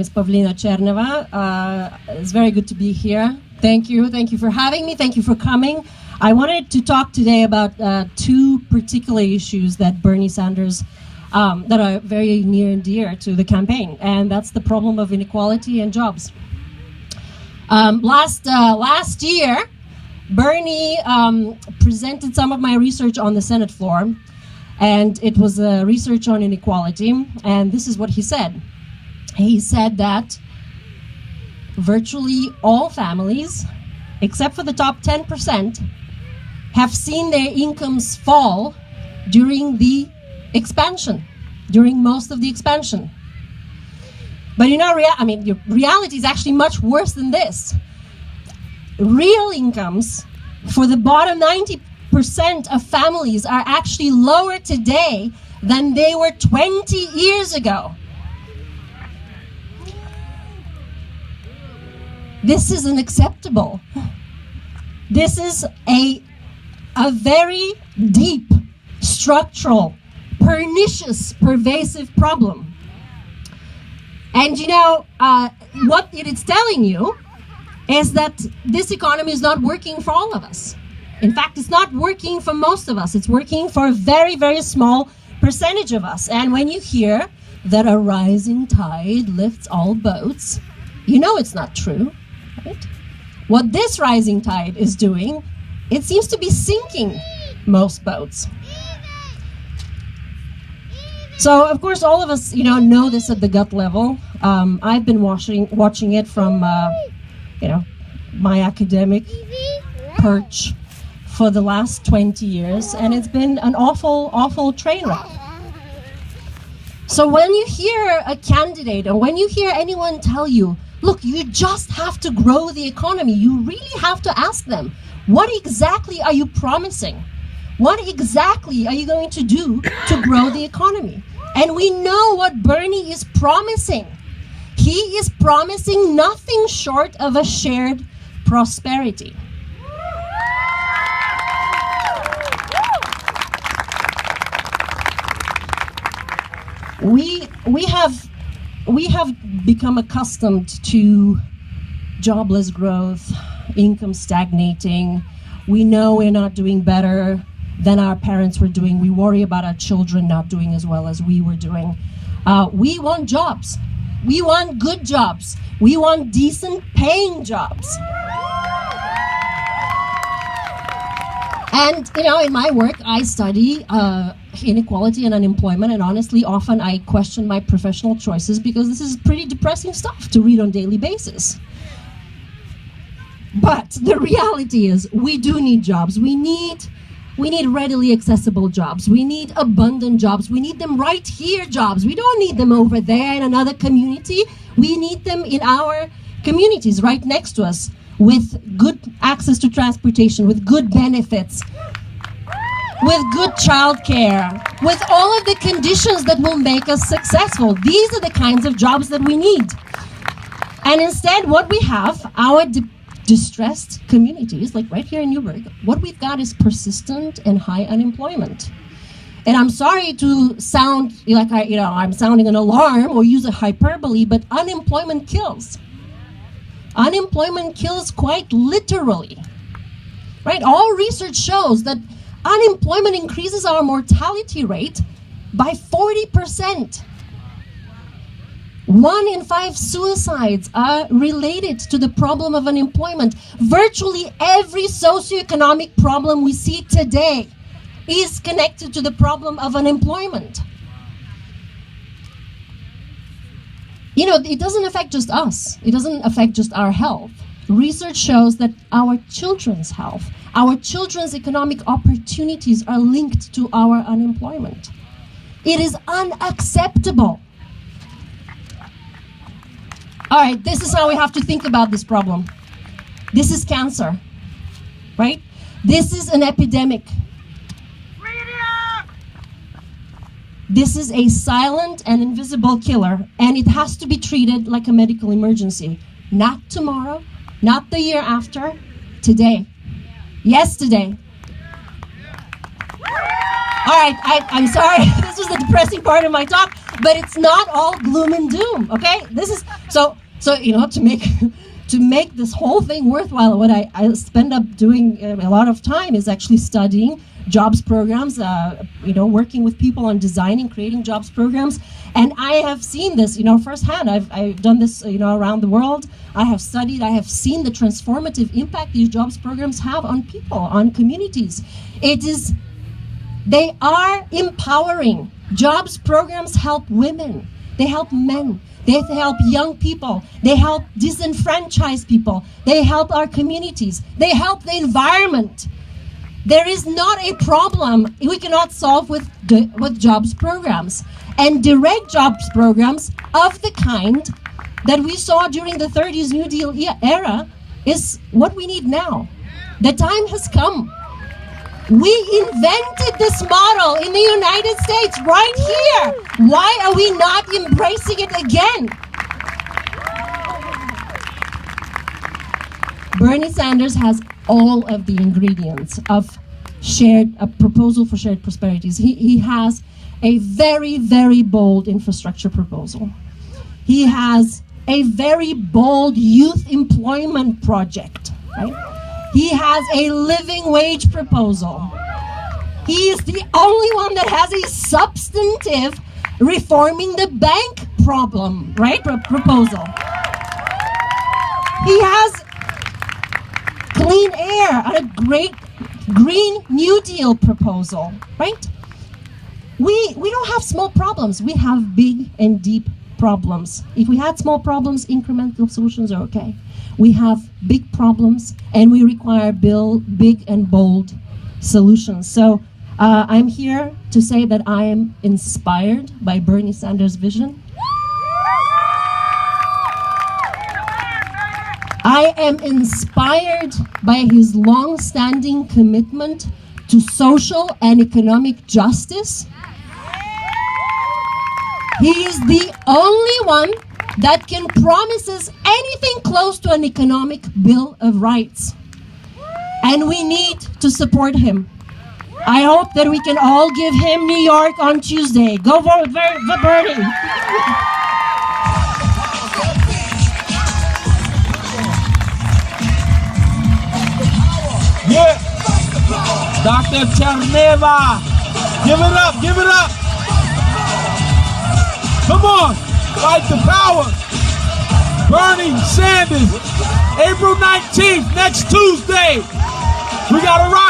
is Pavlina Tcherneva. It's very good to be here. Thank you for having me. Thank you for coming. I wanted to talk today about two particular issues that Bernie Sanders, that are very near and dear to the campaign, and that's the problem of inequality and jobs. Last year, Bernie presented some of my research on the Senate floor, and it was research on inequality, and this is what he said. He said that virtually all families, except for the top 10%, have seen their incomes fall during the expansion, during most of the expansion. But you know, the reality is actually much worse than this. Real incomes for the bottom 90% of families are actually lower today than they were 20 years ago. This is unacceptable. This is a very deep, structural, pernicious, pervasive problem. And you know, what it is telling you is that this economy is not working for all of us. In fact, it's not working for most of us. It's working for a very, very small percentage of us. And when you hear that a rising tide lifts all boats, you know it's not true, right? What this rising tide is doing, it seems to be sinking most boats. So, of course, all of us, know this at the gut level. I've been watching it from, my academic perch for the last 20 years, and it's been an awful, awful train wreck. So when you hear a candidate, or when you hear anyone tell you, look, you just have to grow the economy, you really have to ask them, what exactly are you promising? What exactly are you going to do to grow the economy? And we know what Bernie is promising. He is promising nothing short of a shared prosperity. We have become accustomed to jobless growth, income stagnating. We know we're not doing better than our parents were doing. We worry about our children not doing as well as we were doing. We want jobs. We want good jobs. We want decent paying jobs. And, in my work, I study inequality and unemployment, and honestly, often I question my professional choices because this is pretty depressing stuff to read on a daily basis. But the reality is, we do need jobs. We need readily accessible jobs. We need abundant jobs. We need them right here jobs. We don't need them over there in another community. We need them in our communities right next to us, with good access to transportation, with good benefits, with good childcare, with all of the conditions that will make us successful. These are the kinds of jobs that we need. And instead, what we have, our distressed communities, like right here in Newburgh, what we've got is persistent and high unemployment. And I'm sorry to sound like I'm sounding an alarm or use a hyperbole, but unemployment kills. Unemployment kills quite literally, right? All research shows that unemployment increases our mortality rate by 40%. 1 in 5 suicides are related to the problem of unemployment. Virtually every socioeconomic problem we see today is connected to the problem of unemployment. It doesn't affect just us. It doesn't affect just our health. Research shows that our children's health, our children's economic opportunities are linked to our unemployment. It is unacceptable. All right, this is how we have to think about this problem. This is cancer, right? This is an epidemic. This is a silent and invisible killer, and it has to be treated like a medical emergency. Not tomorrow, not the year after, today. Yesterday. All right, I'm sorry. This was the depressing part of my talk. But it's not all gloom and doom, okay? This is, so to make this whole thing worthwhile, what I spend up doing a lot of time is actually studying jobs programs, working with people on designing, creating jobs programs. And I have seen this, firsthand. I've done this, around the world. I have studied, I have seen the transformative impact these jobs programs have on people, on communities. They are empowering. Jobs programs help women, they help men, they help young people, they help disenfranchised people, they help our communities, they help the environment. There is not a problem we cannot solve with jobs programs. And direct jobs programs of the kind that we saw during the 30s New Deal era is what we need now. The time has come. We invented this model in the United States right here. Why are we not embracing it again? Bernie Sanders has all of the ingredients of a proposal for shared prosperities. He has a very, very bold infrastructure proposal. He has a very bold youth employment project, right? He has a living wage proposal. He is the only one that has a substantive reforming the bank problem, right? Proposal. He has clean air and a great Green New Deal proposal, right? We don't have small problems. We have big and deep problems. If we had small problems, incremental solutions are okay. We have big problems, and we require big and bold solutions. So I'm here to say that I am inspired by Bernie Sanders' vision. I am inspired by his long-standing commitment to social and economic justice. He is the only one that can promise us anything close to an economic Bill of Rights. And we need to support him. I hope that we can all give him New York on Tuesday. Go vote for Bernie. Yeah. Dr. Tcherneva. Give it up, give it up. Come on, fight the power. Bernie Sanders, April 19th, next Tuesday. We gotta rock.